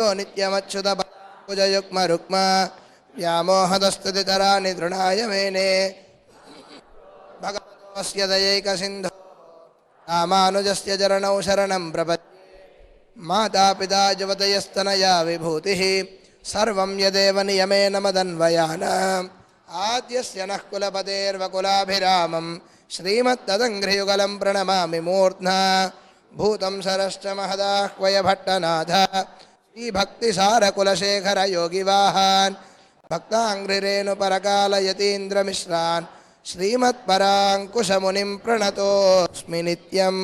नित्यमच्युत भुजयुग्म रुक्म व्यामोहदस्तुतितराणि तृणाय मेने भगवतोऽस्य दयैकसिन्धो रामानुजस्य चरणौ शरणं प्रपद्ये मातापिता जुवतयस्तनया विभूतिः सर्वं यदेव नियमेन मदन्वयानाम् आद्यस्य नः कुलपतेर्वकुलाभिरामं श्रीमत्तदङ्घ्रियुगलं प्रणमामि मूर्ध्ना भूतं सरश्च महदाह्वय भट्टनाथ श्रीभक्तिसारकुलशेखर योगिवाहान् भक्ताङ्घ्रिरेणुपरकालयतीन्द्रमिश्रान् श्रीमत्पराङ्कुशमुनिं प्रणतोऽस्मि नित्यम्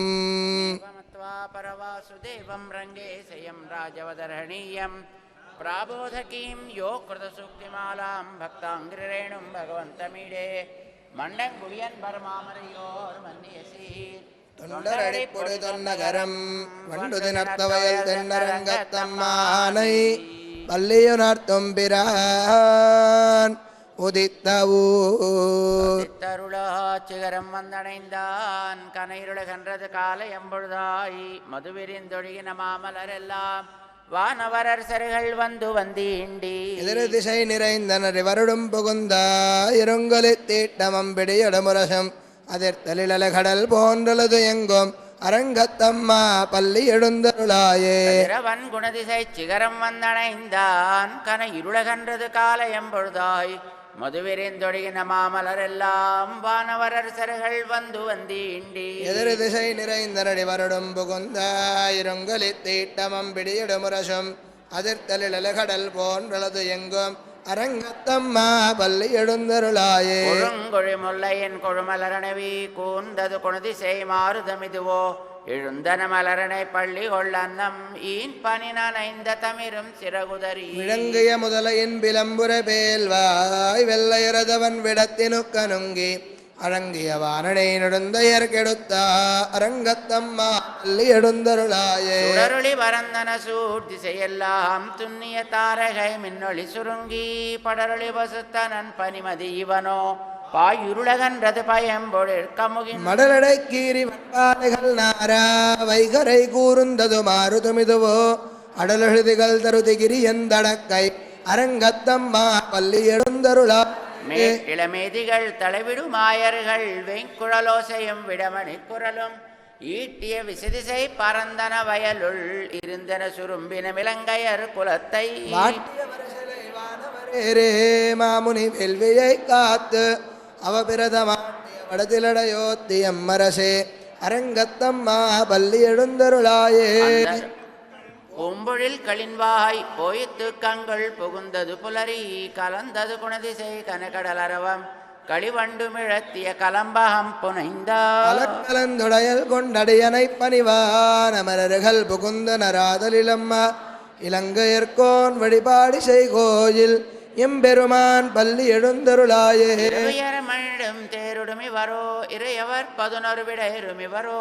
परवासुदेवं रङ्गे शयं राजवदर्हणीयं प्राबोधकीं यो कृतसूक्तिमालां भक्ताङ्घ्रिरेणुं भगवन्तमीडे मण्डङ्गुळियन् बर्मामरयोर्मन्यसीत् தொண்டரடி பொடுதொன் நகரம் வண்டுதி நர்த்தவயல் தென்னரங்கத்தம்மானை பள்ளியுணர்த்தும் பிரான் உதித்தவூர் சிகரம் வந்தடைந்தான் கனைருளகன்றது காலை எம்பொழுதாய் மதுவிரிந்தொழுகின மாமலரெல்லாம் வானவரர் சருகள் வந்து வந்தீண்டி எதிர் திசை நிறைந்தனர் வருடும் புகுந்தாய் இருங்கொலி தீட்டமம் பிடியடுமுரசம் அதிர்த்தலிழல கடல் போன்றலது எங்கும் அரங்கத்தம்மா பள்ளி எழுந்தருளாயே இரவன் குணதிசை சிகரம் வந்தடைந்தான் கன இருளகன்றது காலை எம்பொழுதாய் மதுவிரிந்தொழுகின மாமலர் எல்லாம் வானவரர் சருகள் வந்து வந்தீண்டி எதிர் திசை நிறைந்தனடி வருடும் புகுந்தாயிருங்கொலி தீட்டமம் பிடியடுமுரசும் அதிர்த்தலிழல கடல் போன்றலது எங்கும் அரங்கத்தம்மா பள்ளி எழுந்தருளாயே கொழுங்கொழி முல்லையின் கொழுமலரணவி கூந்தது குணதிசை மாறுதமிதுவோ எழுந்தன மலரணை பள்ளி கொள்ளன்னம் ஈன் பனி நனைந்த தமிரும் சிறகுதறி விளங்கிய முதலையின் விளம்புற பேல்வாய் வெள்ளையரதவன் விடத்தினுக்கனுங்கி அழங்கிய வானனை நெடுந்தையர் கெடுத்தா அரங்கத்தம்மா பள்ளி எழுந்தருளாயே சுடருளி பரந்தன சூர் திசையெல்லாம் துண்ணிய தாரகை மின்னொளி சுருங்கி படரொளி வசுத்தனன் பனிமதி இவனோ பாயுருளகன்றது பயம்பொழில் கமுகின் மடலடை கீறி வட்டாலைகள் நாரா வைகரை கூர்ந்தது மாறுதுமிதுவோ அடலெழுதிகள் தருதிகிரி எந்தடக்கை அரங்கத்தம்மா பள்ளி எழுந்தருளா இளமேதிகள் தலைவிடுமாயர்கள் வெங்குழலோசையும் விடமணி குரலும் ஈட்டிய விசதிசை பரந்தன வயலுள் இருந்தன சுரும்பின மிளங்கையர் குலத்தை மாமுனி வெல்வியை காத்து அவபிரதமாட்டிய வடதிலடையோத்தியம்மரசே அரங்கத்தம்மா பள்ளி எழுந்தருளாயே பூம்பொழில் களின்வாய் போய்த்து கங்கள் புகுந்தது புலரி கலந்தது குணதிசை கனகடல் அரவம் களிவண்டுமிழத்திய கலம்பகம் புனைந்தாலக்கலந்துடையல் கொண்டடையனை பணிவான் அமரர்கள் புகுந்த நராதலிலம்மா இலங்கையர்கோன் வழிபாடி செய்கோயில் எம்பெருமான் பள்ளி எழுந்தருளாயே மண்ணும் தேருடுமி வரோ இறையவர் 11 விடையருமி வரோ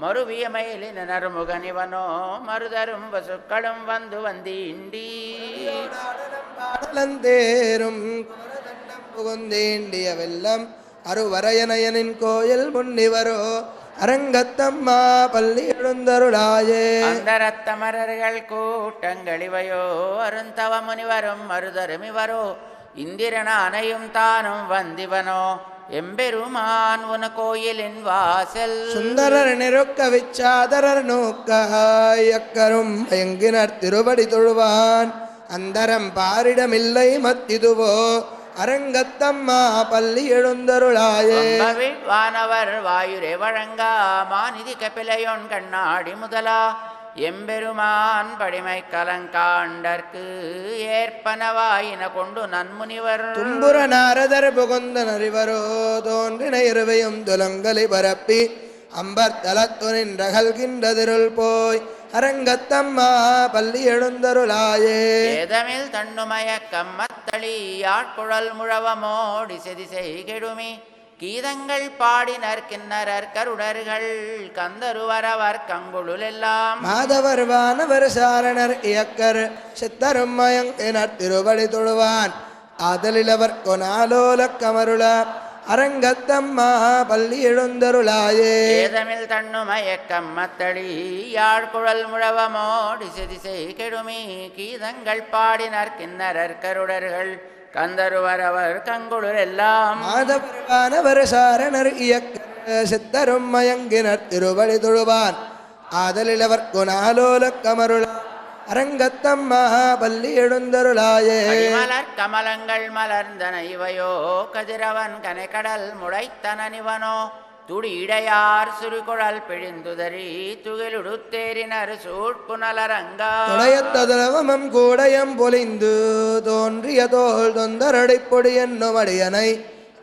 மறுவிய மயிலின் நறுமுகனிவனோ மருதரும் வசுக்களும் வந்து வந்தீண்டி தேரும் புகுந்தீண்டிய வெள்ளம் அருவரையனையனின் கோயில் முன்னிவரோ அரங்கத்தம்மா பள்ளி எழுந்தருளாயே அந்தரத்தமரர்கள் கூட்டங்களிவையோ அருந்தவ முனிவரும் மருதருமிவரோ இந்திரன அணையும் தானும் வந்திவனோ எம்பெருமான் உன கோயிலின் வாசல் சுந்தரர் நெருக்க விச்சாதரர் நோக்கரும் எங்கினர் திருவடி தொழுவான் அந்தரம் பாரிடமில்லை மத்திதுவோ அரங்கத்தம்மா பள்ளி எழுந்தருளாயே வானவர் வாயுரே வழங்கா மாநிதி கபிலையோன் கண்ணாடி முதலா எம்பெருமான் படிமை கலங்காண்டற்கு ஏற்பனவாயின கொண்டு நன்முனிவர் தும்புர நாரதர் புகுந்த நரிவரோ தோன்றின இருவையும் துலங்கலி பரப்பி அம்பர் தலத்துனின் ரகல்கின்றதிருள் போய் அரங்கத்தம்மா பள்ளி எழுந்தருளாயே ஏதமில் தன்னுமய கம்மத்தளி ஆட்குழல் முழவமோடி செதிசை கெடுமி கீதங்கள் பாடினர் கிண்ணரர் கருடர்கள் கந்தருவரவர் கங்குளுலெல்லாம் மாதவர் வானவர் சாரணர் இயக்கர் சித்தரும் மயங்கினர் திருவடி தொழுவான் ஆதலிலவர் கொனாலோல கமருள அரங்கத்தம்மா பள்ளி எழுந்தருளாயே. ஏதமில் தண்ணு மயக்கம் மத்தளி யாழ்குழல் முழவமோடி திசை கெடுமி கீதங்கள் பாடினர் கிண்ணரர் கருடர்கள் கந்தருவரவர் கங்குளர் எல்லாம் மாதவர்வானவர் சாரணர் இயக்க சித்தரும் மயங்கினர் திருவடி தொழுவான் ஆதலிலவர் குணாலோல கமருள அரங்கத்தம்மா பள்ளி எழுந்தருளாயே. மலர் கமலங்கள் மலர்ந்தன இவையோ கதிரவன் கனைக்கடல் முளைத்தனனிவனோ துடி இடையார் சுருகுழல் பிழிந்துதறி துகிலுடுத்தேரினர் சூழ்ப்புனலரங்கா துளையத்ததுலவமம் கூடயம் பொலிந்து தோன்றிய தோல் தொந்தரடை பொடி என்னும் அடியனை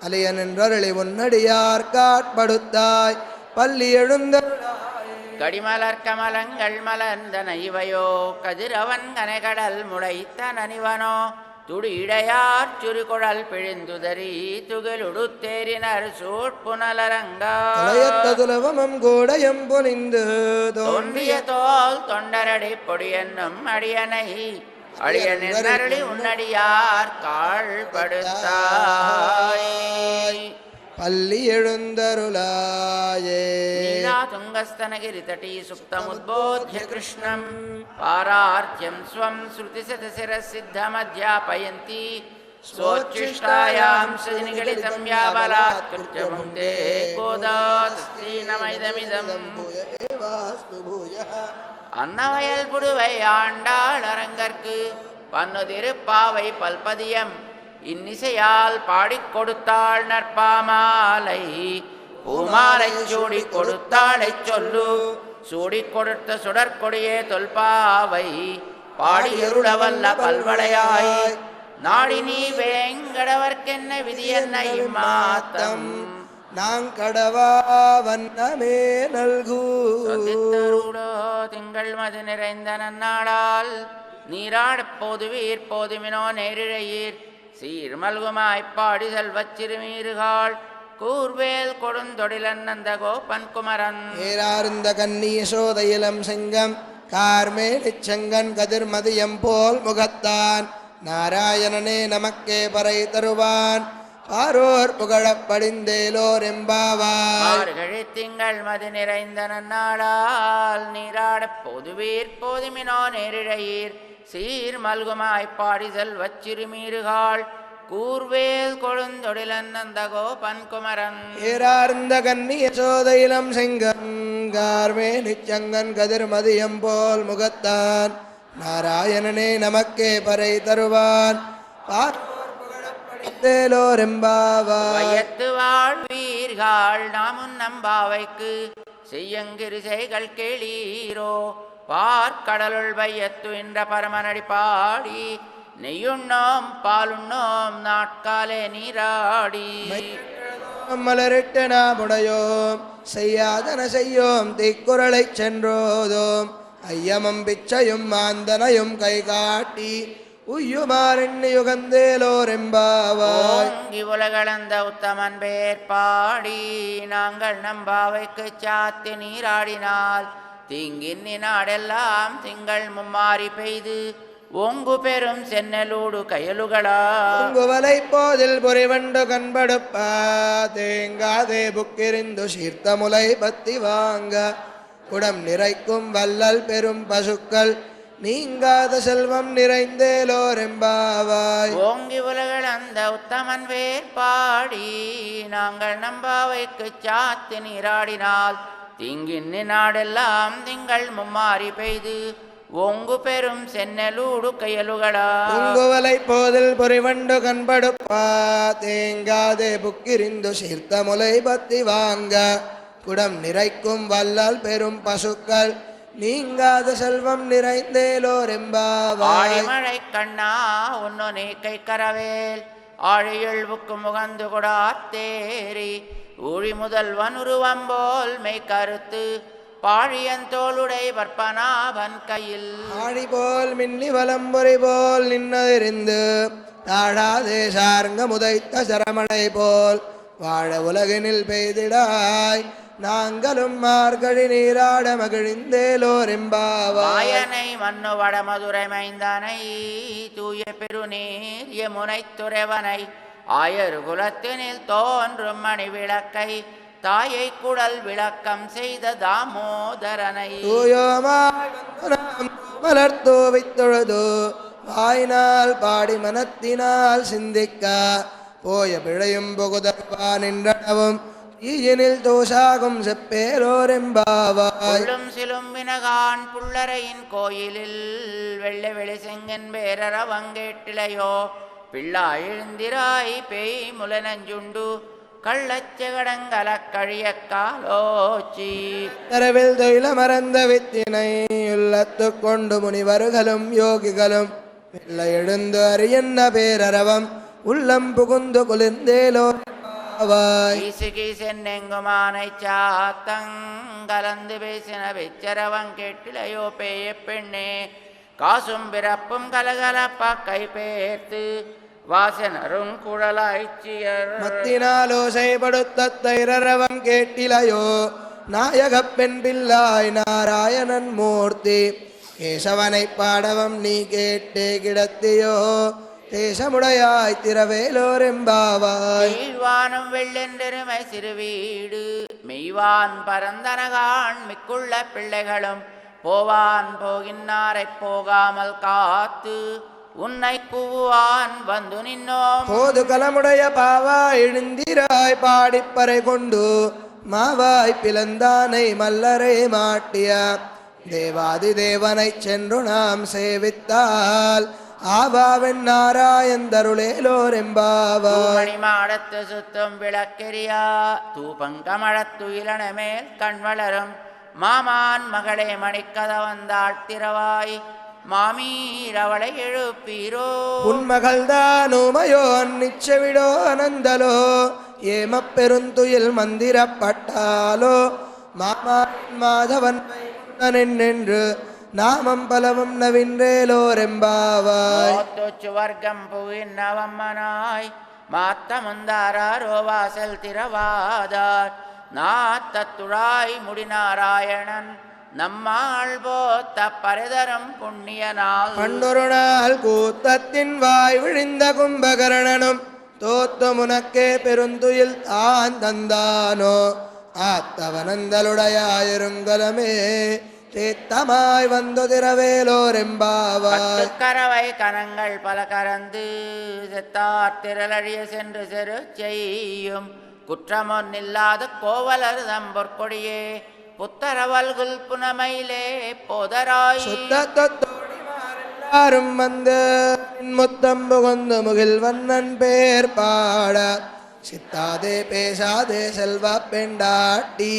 அலியன் என்றருளி உன்னடியார் காட்படுத்தாய் பள்ளி எழுந்தருளாயே. கடிமலர் கமலங்கள் மலர்ந்தன இவையோ கதிரவன் கனைகடல் முளைத்தனனிவனோ துடி இடையார் சுருகுழல் பிழிந்துதறி துகிலுடுத்தேரினர் சூழ்ப்புனலரங்கா துளையத்ததுலவமம் கூடயம் பொலிந்து தோன்றிய தோல் தொண்டரடை பொடி என்னும் அடியனை அடியனருளி உன்னடியார் காழ்படுத்தாய் பள்ளி எழுந்தருளாயே. நீலா துங்கஸ்தனகிரி தட்டி சுப்தமுத்போத்ய கிருஷ்ணம் பாரார்த்தியம் ஸ்வம் ஸ்ருதிசதசிரசித்தமத்யாபயந்தி ஸ்வோச்சிஷ்டாயாம் ஸ்ருதிநிகடிதம் யாபலாத் கிருத்யமுக்தே கோதாஸ்ரீ நமைதமிதம் அன்னவயல் புடுவை ஆண்டாள் அரங்கற்கு பன்னுதிருப்பாவை பல்பதியம் இன்னிசையால் பாடிக் கொடுத்தாள் நற்பாமாலை பூமாலை சூடி கொடுத்தாளை சொல்லு சூடிக் கொடுத்த சுடற்கொடியே தொல்பாவை பாடியருளவல்ல பல்வளையாய் நாடி நீ வேங்கடவர்க்கென்ன விதி என்ன இம்மாத்தம் நாங்கடவா வண்ணமே நல்கூ. திங்கள் மது நிறைந்த நன்னாளால் நீராடப் போதுவீர் போதுமினோ நேரிழையீர் சீர் மல்குமாய்ப்பாடி செல்வச் சிறுமீறுகாள் கூர்வேல் கொடுந்தொடிலன் நந்த கோபன் குமரன் ஏரார்ந்த கன்னிய சோதையிலம் செங்கம் கார்மேலிச் செங்கன் கதிர்மதியம் போல் முகத்தான் நாராயணனே நமக்கே பறை தருவான் பாரோர் புகழப் படிந்தேலோர் எம்பாவாய். திங்கள் மது நிறைந்த நன்னாளால் நீராடப் போதுவீர் போதுமினோ நேரிழையீர் சீர் மல்குமாய்ப்பாடி செல்வச் சிறுமீறுகாள் கூர்வேல் கொழுந்தொடிலன் நந்த கோபன் குமரன் ஏரார்ந்த கன்னிய சோதையிலம் செங்கம் கார்மேலிச் செங்கன் கதிர்மதியம் போல் முகத்தான் நாராயணனே நமக்கே பறை தருவான் வையத்து வாழ்வீர்கள் நாமும் நம்பாவைக்கு செய்யங்கிரிசைகள் கேளீரோ பார்க்கடலுள் வையத்து என்ற பரமனடி பாடி நெய்யுண்ணோம் பாலுண்ணோம் நாட்காலே நீராடி மலரிட்டு நாமுடையோம் செய்யாதன செய்யோம் தீக்குறளைச் சென்றோதோம் ஐயமம் பிச்சையும் மாந்தனையும் கை காட்டி உய்யுமாறெண்ணி யுகந்தேலோர் எம்பாவாய். உலகளந்த உத்தமன் பேர் பாடி நாங்கள் நம்பாவைக்கு சாத்தி நீராடினால் தீங்கின் நாடெல்லாம் திங்கள் மும்மாறி பெய்து ஓங்கு பெரும் சென்னலூடு கயலுகளா உங்குவலை போதில் பொறிவண்டு கண்படுப்பா தேங்காதே புக்கிரிந்து சீர்த்த முலை பத்தி வாங்க குடம் நிறைக்கும் வல்லல் பெரும் பசுக்கள் நீங்காத செல்வம் நிறைந்தேலோர் எம்பாவாய். ஓங்கி உலகள் அந்த உத்தமன் வேற்பாடி நாங்கள் நம்பாவைக்கு சாத்தி நீராடினால் திங்கின் நாடெல்லாம் திங்கள் மும்மாறி பெய்து ஓங்கு பெரும் சென்னலூடு கையலுகளா உங்குவலை போதில் பொறிவண்டு கண்படுப்பா தேங்காதே புக்கிரிந்து சீர்த்த முலை பத்தி வாங்க குடம் நிறைக்கும் வல்லல் பெரும் பசுக்கள் நீங்காத செல்வம் நிறைந்தேலோர் எம்பாவாய். மழை கண்ணா உன்னு நீ கை கரவேல் ஆழியழ்வுக்கு முகந்து கொடாத்தேரி ஊழி முதல்வன் உருவம்போல் மெய் கருத்து பாழியந்தோளுடை வற்பனாபன் கையில் ஆழி போல் மின்னி வலம்பொறி போல் நின்னதிருந்து தாழாதே சார்ங்க முதைத்த சரமணை போல் வாழ உலகினில் பெய்திடாய் நாங்களும் மார்கழி நீராட மகிழ்ந்தேலோர் எம்பாவாய். மண்ணு வடமதுரை மைந்தனை தூய பெருநீர் யமுனை துறைவனை ஆயர் குலத்தினில் தோன்றும் மணி விளக்கை தாயை குடல் விளக்கம் செய்த தாமோதரனை தூயோமாய் வந்து நாம் மலர்த்தூவித் தொழுது வாயினால் பாடி மனத்தினால் சிந்திக்க போய பிழையும் புகுதற்பா நின்றனவும் ஈயினில் தோஷாகும் செப்பேரோரெம்பாவாய் புள்ளும் சிலும் வினகான் புள்ளரையின் கோயிலில் வெள்ளை வெளி செங்கன் வேரற வங்கேட்டிலையோ பிள்ளா எழுந்திராய் பேய் முலனஞ்சுண்டு கள்ளச்செகடங்கல கழிய காலோச்சி தரவில் தொழில மறந்த வித்தினை உள்ளத்து கொண்டு முனிவர்களும் யோகிகளும் வெள்ள எழுந்து அறியன்ன பேரரவம் உள்ளம் புகுந்து குளிர்ந்தேலோ கீசு கீசென்னெங்குமானை சாத்தங்கலந்து பேசின வெச்சரவம் கேட்டிலையோ பேய பெண்ணே காசும் பிறப்பும் கலகலப்பா கை பேர்த்து வாசனரும் குழலாய்ச்சியர் மத்தினாலோசைப்படுத்த தைரரவம் கேட்டிலையோ நாயகப் பெண் பிள்ளாய் நாராயணன் மூர்த்தி கேசவனை பாடவம் நீ கேட்டே கிடத்தியோ தேசமுடையாய் திரவேலோரெம்பாவாய் மெய்வானும் வெள்ளென்றெருமை சிறுவீடு மெய்வான் பரந்தனகான் மிக்குள்ள பிள்ளைகளும் போவான் போகின்னாரை போகாமல் காத்து உன்னை கூவான் வந்து நின்னோம் போது கலமுடைய பாவாய் எழுந்திராய் பாடிப்பறை கொண்டு மாவாய் பிளந்தானை மல்லரை மாட்டிய தேவாதி தேவனைச் சென்று நாம் சேவித்தால் ஆவாவென் நாராயந்தருளேலோரெம்பாவாய் மணி மாடத்து சுத்தம் விளக்கெரியா தூபங்கமழத்து இளன மேல் கண் வளரும் மாமான் மகளே மணிக்கத வந்தாள் திரவாய் மாமீரவளை எழுப்பீரோ உன்மகள்தானுமையோ நிச்சவிடோ அனந்தலோ ஏமப் பெருந்துயில் மந்திரப்பட்டாலோ மாதவன் நின்று நாமம் பலவும் நவின்றேலோரெம்பாவாய் சுவர்க்கம் புவின் நவம்மனாய் மாத்த முந்தாரோ வாசல் திரவாதார் நாத்தத்துழாய் முடிநாராயணன் நம்மாள் போத்த பரிதரம் புண்ணிய நாள் பண்டொரு நாள் கூத்தத்தின் வாய் விழிந்த கும்பகரணனும் தோத்து முனக்கே பெருந்துயில் தான் தந்தானோ ஆத்தவனந்தலுடையாயிருங்கலமே தேத்தமாய் வந்து திரவேலோரெம்பாவாய் கரவை கனங்கள் பல கறந்து செத்தார் திரளழிய சென்று செரு செய்யும் குற்றமொன்னில்லாத கோவலர் தம்பொற்கொடியே புத்தரவல்குல் புனமையிலே போதராய் சுத்தத்தோடிமாரெல்லாரும் வந்து முத்தம் புகுந்து முகில் வண்ணன் பேர் பாட சித்தாதே பேசாதே செல்வ பெண்டாட்டி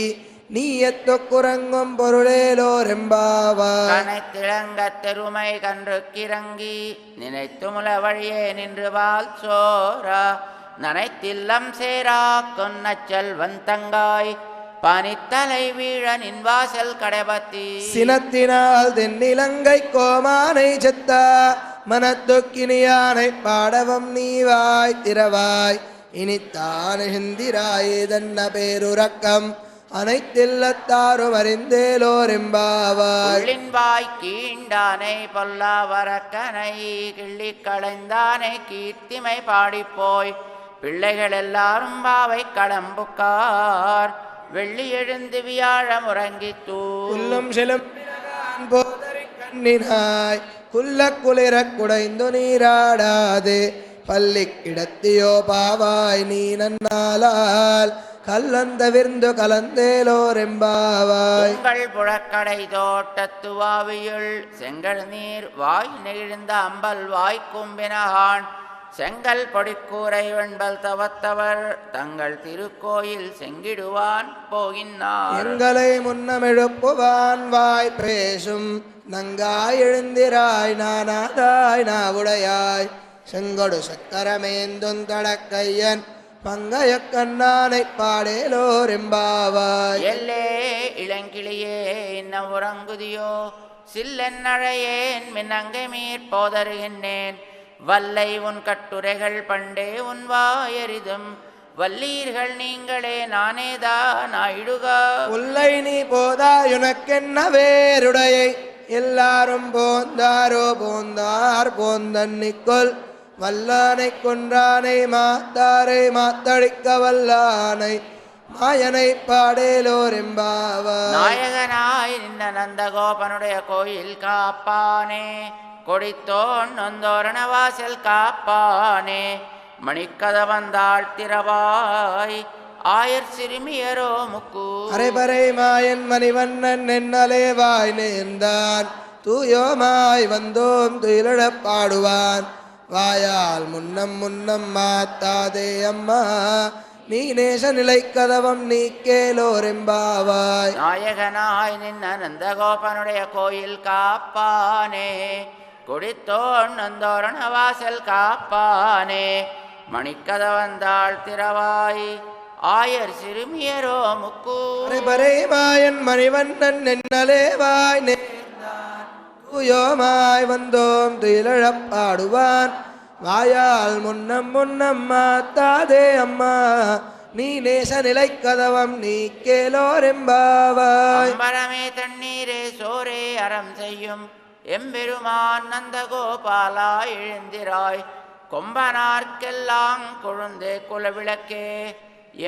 நீ எத்து குரங்கும் பொருளேலோரெம்பாவாய் கனைத்திளங்க தெருமை கன்று கிறங்கி நினைத்து முல வழியே நின்று வால் சோரா நனைத்தில்லம் சேரா கொன்னச்சல் வந்தங்காய் பனித்தலை வீழ நின் வாசல் கடைபத்தி சினத்தினால் தென்னிலங்கை கோமானை செத்த மனத்துக்கினியானை பாடவம் நீவாய் திரவாய் இனித்தான் ஹிந்திராயே தன்ன பேருறக்கம் அனைத்தில்லத்தாரும் அறிந்தேலோரெம்பாவாய் வாய் கீண்டானை பொல்லாவரக்கனை கிள்ளி களைந்தானை கீர்த்திமை பாடிப்போய் பிள்ளைகள் எல்லாரும் பாவை கடம்புக்கார் வெள்ளி எழுந்து வியாழம் உறங்கித்தூ புல்லும் செலும் போதறி கண்ணினாய் குல்ல குளிர குடைந்து நீராடாதே பள்ளி கிடத்தியோ பாவாய் நீ நன்னாலால் கல்லந்தவிர்ந்து கலந்தேலோரெம்பாவாய் உங்கள் புழக்கடை தோட்டத்துவாவியுள் செங்கல் நீர் வாய் நெகிழ்ந்த அம்பல் வாய் கும்பினகான் செங்கல் பொடிக்கூரை வெண்பல் தவத்தவர் தங்கள் திருக்கோயில் செங்கிடுவான் போகின்னார் எங்களை முன்னமெழுப்புவான் வாய் பேசும் நங்காய் எழுந்திராய் நானாதாய் நாவுடையாய் செங்கொடு சக்கரமேந்தும் தடக்கையன் பங்கைய கண்ணானை பாடேலோரெம்பாவாய் எல்லே இளங்கிளியே இன்ன உறங்குதியோ சில்லென்னழையேன் மின்னங்கை மீர் போதருகின்றேன் வல்லை உன் கட்டுரைகள் பண்டே உன் வாயரிதும் வல்லீர்கள் நீங்களே நானேதான் ஆயிடுகா உள்ளை நீ போதாயுனக்கென்ன வேருடையை எல்லாரும் போந்தாரோ போந்தார் போந்தன்னிக்கொல் வல்லானை கொன்றானை மாத்தாரை மாத்தழிக்க வல்லானை மாயனை பாடேலோர் எம்பாவாய். நாயகனாய் நின்ற நந்தகோபனுடைய கோயில் காப்பானே, கொடித்தோன் நொந்தோரண வாசல் காப்பானே, மணிக்கத வந்தாள் திரவாய் ஆயர் சிறுமியரோ முக்கு. அரைபறை மாயன் மணிவண்ணன் என்னலேவாய் நேர்ந்தான், தூயோமாய் வந்தோம் துயிலழப் பாடுவான். வாயால் முன்னம் முன்னம் மாத்தாதே அம்மா, நீ நேச நிலை கதவம் நீக்கேலோர் எம்பாவாய். நாயகனாய் நின்ன நந்தகோபனுடைய கோயில் காப்பானே, கொடித்தோன் நந்தோரண வாசல் காப்பானே, மணிக்கத வந்தாள் திரவாய் ஆயர் சிறுமியரோ முக்கு. அரைபறை மாயன் மணிவண்ணன் என்னலேவாய் நேர்ந்தான், தூயோமாய் வந்தோம் துயிலழப் பாடுவான். வாயால் முன்னம் முன்னம் மாத்தாதே அம்மா, நீ நேச நிலை கதவம் நீக்கேலோர் எம்பாவாய். அம்பரமே தண்ணீரே சோரே அறம் செய்யும் எம்பெருமான் நந்தகோபாலா எழுந்திராய், கொம்பனார்க்கெல்லாம் கொழுந்தே குலவிளக்கே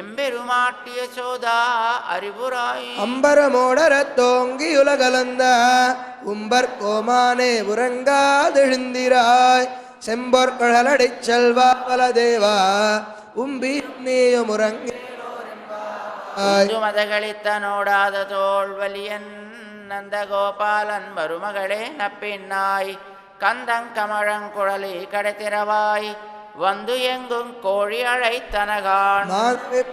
எம்பெருமாட்டிய சோதா அறிவுராய். அம்பரமோடரத் தோங்கி உலகலந்த உம்பர் கோமானே உறங்காதெழுந்திராய், செம்பொற்கழலடிச் செல்வா பலதேவா உம்பி நீயும் உறங்கேலோர் மதகளித்தனோடாத தோல்வலியன் நந்தகோபாலன் மருமகளே நப்பின்னாய், கந்தங்கமழங்குழலி கடைத்திரவாய் வந்து எங்கும் கோழி அழைத்தனகான்.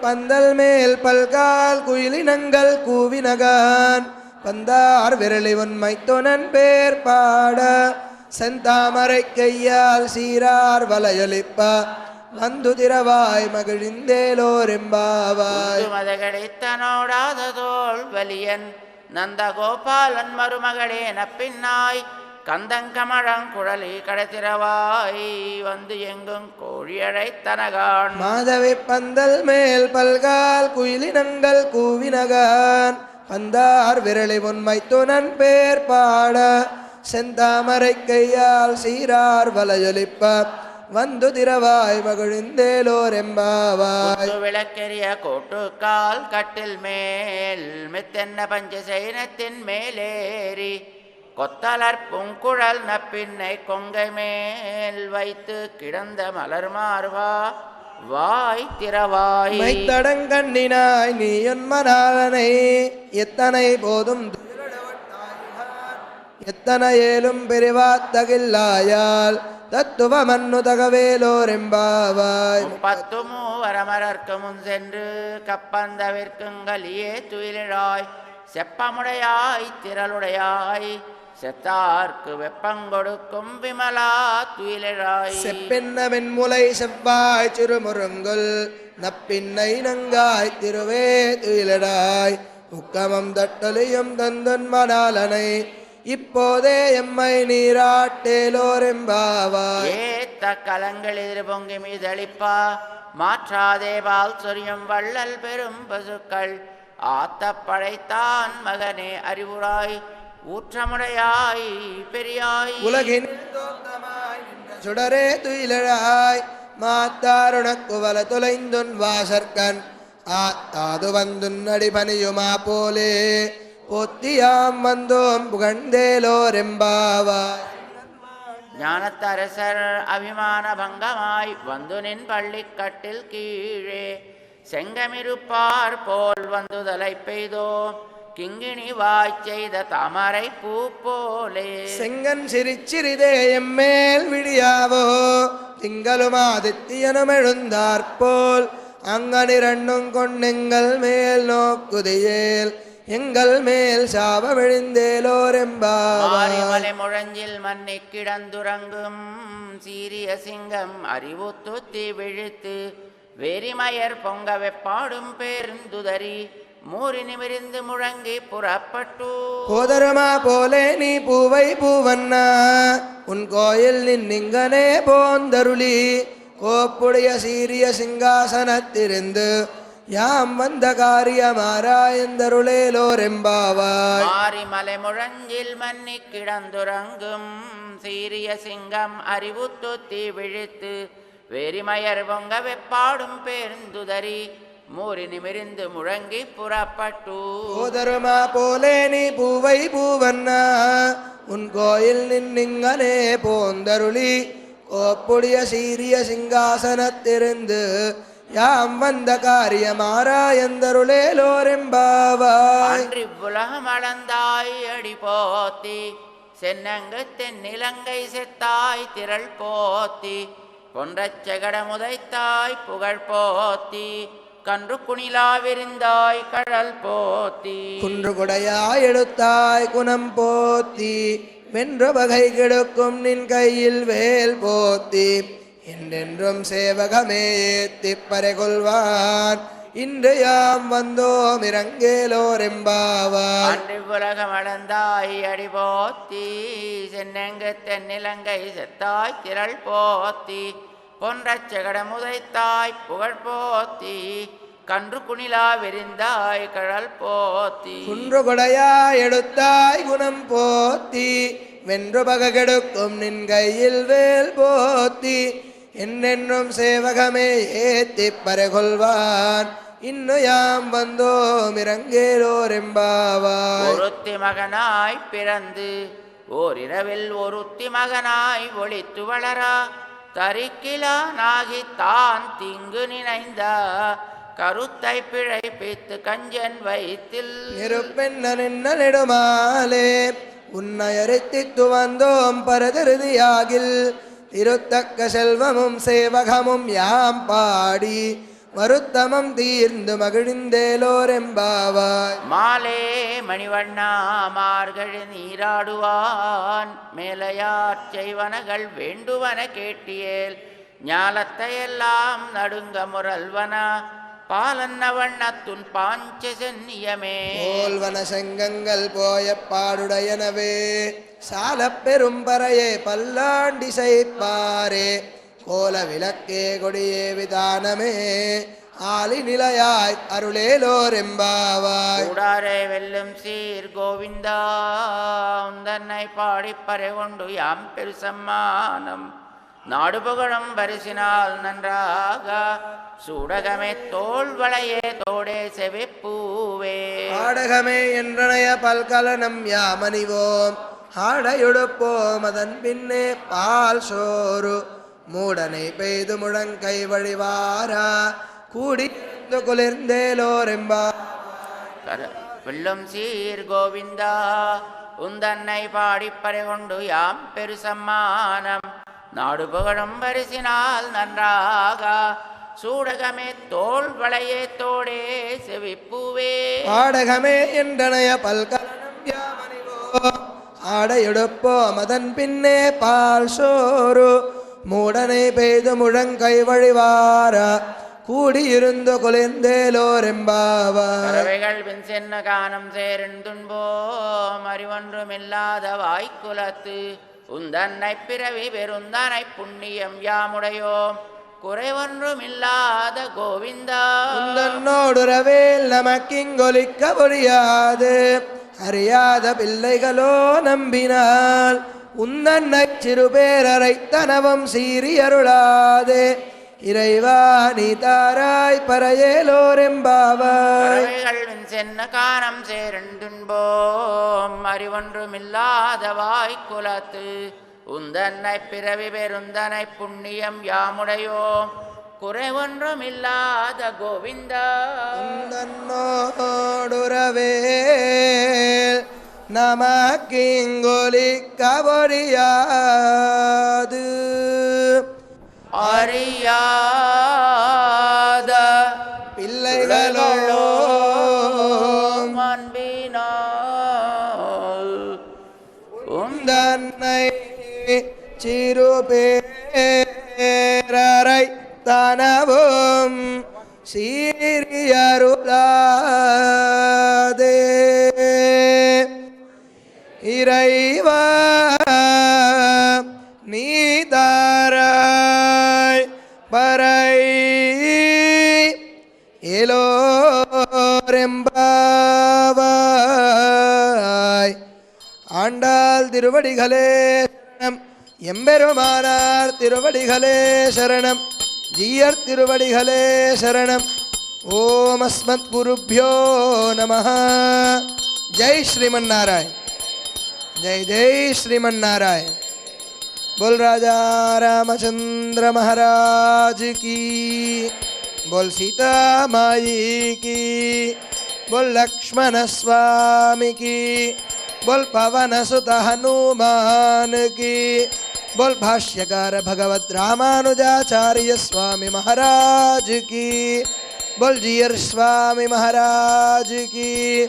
பந்தல் மேல் பல்கால் குயிலினங்கள் கூவினகான், பந்தார் விரலி உண்மை தொனன் பேர் பாட, செந்தாமரை கையால் சீரார் வலையொலிப்ப வந்து திரவாய் மகிழ்ந்தேலோர் எம்பாவாய். மதகளித்தனோடாத தோல் வலியன் நந்தகோபாலன் மருமகளே நப்பின்னாய், கந்தங்கமழங்குழலி கடைத்திரவாய் வந்து எங்கும் கோழி அழைத்தனகான். மாதவி பந்தல் மேல் பல்கால் குயிலினங்கள் கூவினகான், பந்தார் விரலி உண்மை துணன் பேர் பாட, செந்தாமரை கையால் சீரார் வலையொலிப்ப வந்து திரவாய் மகிழ்ந்தேலோர் எம்பாவாய். விளக்கெரிய கோட்டுக்கால் கட்டில் மேல் மெத்தென்ன பஞ்சசைனத்தின் மேலேறி, கொத்தலர் பூங்குழல் நப்பின்னை கொங்கை மேல் வைத்து கிடந்த மலர் மார்வா வாய் திரவாய். மைத்தடங்கண்ணினாய் நீயொன்மனாலனை எத்தனை போதும் எத்தனை ஏலும் பெரிவாத்தகில்லாயால் தத்துவ மன்னு தகவேலோர் எம்பாவாய். 33 வரமரர்க்கு முன் சென்று கப்பந்தவிற்குங்கலியே துயிலாய், செப்பமுடையாய் திரளுடையாய் செத்தார்க்கு வெப்பங்கொடுக்கும் விமலா துயிலாய். செப்பென்ன வெண்முலை செவ்வாய் சிறுமுருங்குல் நப்பின்னை நங்காய் திருவே துயிலடாய், உக்கமம் தட்டலியும் தந்தன் மணாலனை இப்போதே எம்மை நீராட்டேலோர் எம்பாவாய். ஏத்த கலங்கள் எதிர் பொங்கி மீதளிப்பா, மாற்றாதே பால் சொரியும் வள்ளல் பெரும் பசுக்கள் ஆத்த படைத்தான் மகனே அறிவுராய் ஊற்றமுடையாய் பெரியாய். உலகின் சுடரே துயிலழாய், மாத்தாருணக்கு வல தொலைந்துன் வாசற்கண் ஆத்தாது வந்துன் அடிபணியுமா போலே போத்தியாம் வந்தோம் புகழ்ந்தேலோர் எம்பாவாய். ஞானத்தரசர் அபிமான பங்கமாய் வந்து நின் பள்ளிக்கட்டில் கீழே, செங்கமிருப்பார் போல் வந்து தலை பெய்தோ கிங்கிணி வாய் செய்த தாமரை பூ போலே. செங்கன் சிரிச்சிறிதே எம்மேல் விடியாவோ, திங்களும் ஆதித்யனும் எழுந்தாற்போல் அங்கனிரண்டும் கொண்டெங்கள் மேல் நோக்குதியேல் எங்கள் மேல் சாபமிழிந்தேலோர் எம்பாவாய். மலை முழஞ்சில் மண்ணை கிடந்துறங்கும் சீரிய சிங்கம் அறிவுத்துத்தி விழித்து, வெறிமயர் பொங்க வெப்பாடும் பேருந்துதறி மூறி நிமிர்ந்து முழங்கி புறப்பட்டு. போதருமா போலே நீ பூவை பூவண்ணா, உன் கோயில் நின்னிங்கனே போந்தருளி, கோப்புடைய சீரிய சிங்காசனத்திருந்து யாம் வந்த காரியமாராயந்தருளேலோரெம்பாவாய். மாரிமலை முழஞ்சில் மன்னி கிடந்துறங்கும் சீரிய சிங்கம் அறிவுத்துத்தி விழித்து வெறிமயர் பொங்க வெப்பாடும் பேருந்துதறி மூறி நிமிர்ந்து முழங்கி புறப்பட்டு போதருமா போலே நீ பூவை பூவண்ணா உன் கோயில் நின்னிங்கனே போந்தருளி கோப்புடைய சீரிய சிங்காசனத்திருந்து யாம் வந்த காரியமாராயந்தருளேலோரெம்பாவாய். அன்றி உலகம் அளந்தாய் அடி போத்தி சென்னங்கு தென்னிலங்கை செத்தாய் திரள் போத்தி கொன்றச் செகட முதைத்தாய் புகழ் போத்தி கன்று குணிலா விரிந்தாய் கடல் போத்தி குன்று குடையாய் எடுத்தாய் குணம் போத்தி வென்ற வகை கெடுக்கும் நின் கையில் வேல் போத்தி என்றென்றும் சேவகமே ஏத்திப்பறை கொள்வான் இன்று யாம் வந்தோம் இறங்கேலோரெம்பாவாய். அன்றி உலகம் அளந்தாய் அடி போத்தி சென்னங்கு தென்னிலங்கை செத்தாய் திரள் போத்தி பொன்றச் செகட முதைத்தாய் புகழ் போத்தி கன்று குணிலா விரிந்தாய் கடல் போத்தி குன்று கொடையாய் எடுத்தாய் குணம் போத்தி வென்று பகை கெடுக்கும் நின் கையில் வேல் போத்தி என்னென்றும் சேவகமே ஏத்திப்பறை கொள்வான் இன்னு யாம் வந்தோம் இறங்கேலோரெம்பாவாய். ஒருத்தி மகனாய் பிறந்து ஓரிரவில் ஒருத்தி மகனாய் ஒளித்து வளரா தரிக்கிலா நாகி தான் திங்கு நினைந்த கருத்தை பிழைப்பித்து கஞ்சன் வைத்தில் இருப்பென்ன நெடுமாலே உன்னை அரித்தித்து வந்தோம் பரதருதியாகில் திருத்தக்க செல்வமும் சேவகமும் யாம் பாடி வருத்தமம் தீர்ந்து மகிழ்ந்தேலோரெம்பாவாய். மாலே மணிவண்ணா மார்கழி நீராடுவான் மேலையார் செய்வனகள் வேண்டுவன கேட்டியேல் ஞாலத்தையெல்லாம் நடுங்க முரல்வனா பாலன்ன வண்ணத்துன் பாஞ்ச சென்னியமே போல்வன செங்கங்கள் போய பாடுடையனவே சால பெரும்பறையே பல்லாண்டி செய்ப்பாரே கோல விளக்கே கொடியே விதானமே ஆலி நிலையாய் அருளேலோரெம்பாவாய். கூடாரே வெல்லும் சீர் கோவிந்தா உந்தன்னை பாடிப்பறை கொண்டு யாம் பெரு சம்மானம் நாடு புகழும் பரிசினால் நன்றாக சூடகமே தோல் வளையே தோடே செவிப்பூவே ஆடகமே என்றனைய பல்கலனம் யாமணிவோம் ஆடையுடுப்போம் அதன் பின்னே பால் சோறு மூடனை பெய்து முழங்கை வழிவாரா கூடி குளிர்ந்தேலோரெம்பா. வெல்லும் சீர் கோவிந்தா உந்தன்னை பாடிப்பறை கொண்டு யாம் பெரு சம்மானம் நாடு புகழும் பரிசினால் நன்றாக சூடகமே தோல் வளையே தோடே செவிப்பூவே. ஆடகமே என்றனைய பல்கலனம் யாமணிவோம் ஆடையுடுப்போம் அதன் பின்னே பால் சோறு மூடனை பெய்து முழங்கை வழிவாரா கூடியிருந்து குளிர்ந்தேலோரெம்பாவாய். பறவைகள் பின் சென்ன கானம் சேரன் துன்போம் அறிவொன்றுமில்லாத வாய்க்குலத்து உந்தன்னை பிறவி பெருந்தனை புண்ணியம் யாமுடையோம் குறைவொன்றுமில்லாத கோவிந்தா உந்தன்னோடுறவேல் நமக்கிங்கொலிக்க முடியாது அறியாத பிள்ளைகளோ நம்பினால் உந்தன்னை சிறுபேரரை தனவம் சீரியருளாதே இறைவா நீ தாராய் பறையேலோரெம்பாவாய். பறவைகள் சென்ன கானம் சேரன் துன்போம் அறிவொன்றுமில்லாத வாய்க்குலத்து உந்தன்னை பிறவி பெருந்தனை புண்ணியம் யாமுடையோம் குறைவொன்றுமில்லாத கோவிந்தா உந்தன்னோடுறவேல் நமக்கிங்கொலிக்க முடியாது அறியாத பிள்ளைகளோ அன்பினால் உந்தன்னை சிறுபேரரை தனவும் சீரியருளாதே இறைவா நீ தாராய் பறை ஏலோ திருவடிகளே சரணம். எம்பெருமானார் திருவடிகளே சரணம். ஜீயர் திருவடிகளே சரணம். ஓம் அஸ்மத் குருப்யோ நமः. ஜெய் ஸ்ரீமன் நாராயண். ஜெய் ஜெய் श्रीमन नारायण. बोल राजा रामचंद्र महाराज की, बोल सीता माई की, बोल लक्ष्मण स्वामी की, बोल पवन सुत हनुमान की, बोल भाष्यकार भगवत रामानुजाचार्य स्वामी महाराज की, बोल जीयर स्वामी महाराज की,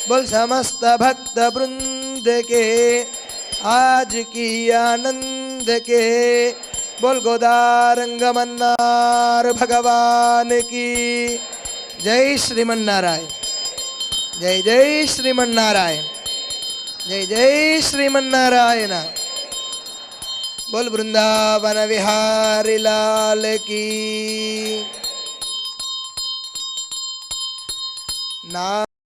बोल समस्त भक्त वृंद के आज की आनंद के, बोल गोदारंग मन्नार भगवान की. जय श्रीमन नारायण. जय जय श्रीमन नारायण. जय जय श्रीमन नारायण. बोल वृंदावन विहारी लाल की. ना